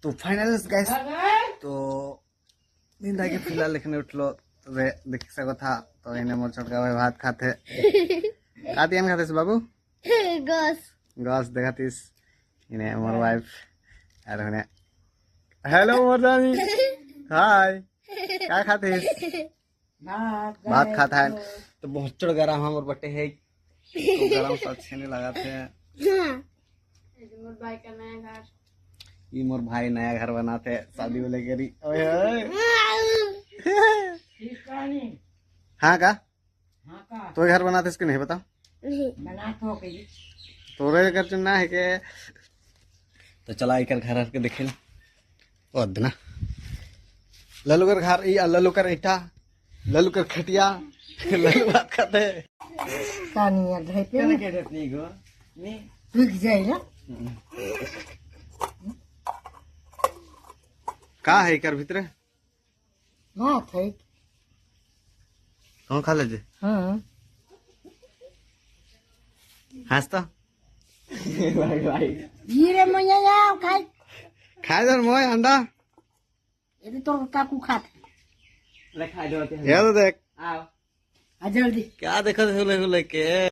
তো finalist guys তো दिन के फिलहाल एखे उठलो तबे देखिसा कथा तो इने मोर छोटका भाई भात खाते काती हम खाते बाबू गस गस देखातीस इने मोर वाइफ और हने हेलो मोर रानी हाय क्या खातीस भात खाता है तो बहुत चढ़ गरम हमर बटे है तो गरम से अच्छे नहीं लगाते हैं मोर भाई का नया घर ये मोर भाई नया घर बनाते हैं शादी वाले करी ओए ओए हाँ का तो घर बनाते इसके नहीं बता तोरे घर चुनना है के तो चला एक घर के देखे ओ ना लल्लू कर घर ये लल्लू कर ईटा लल्लू कर खटिया लल्लू बात खाते कानिया ढेपे क्या के देती गो नी रुक जाए ना का है कर भीतर भात है कौन खा ले जे हाँ हंसता ये रे मैया आओ खाए खाए दर मोय अंडा ये तो काकू खाते ये तो देख आ जल्दी क्या देखत हुले हुले के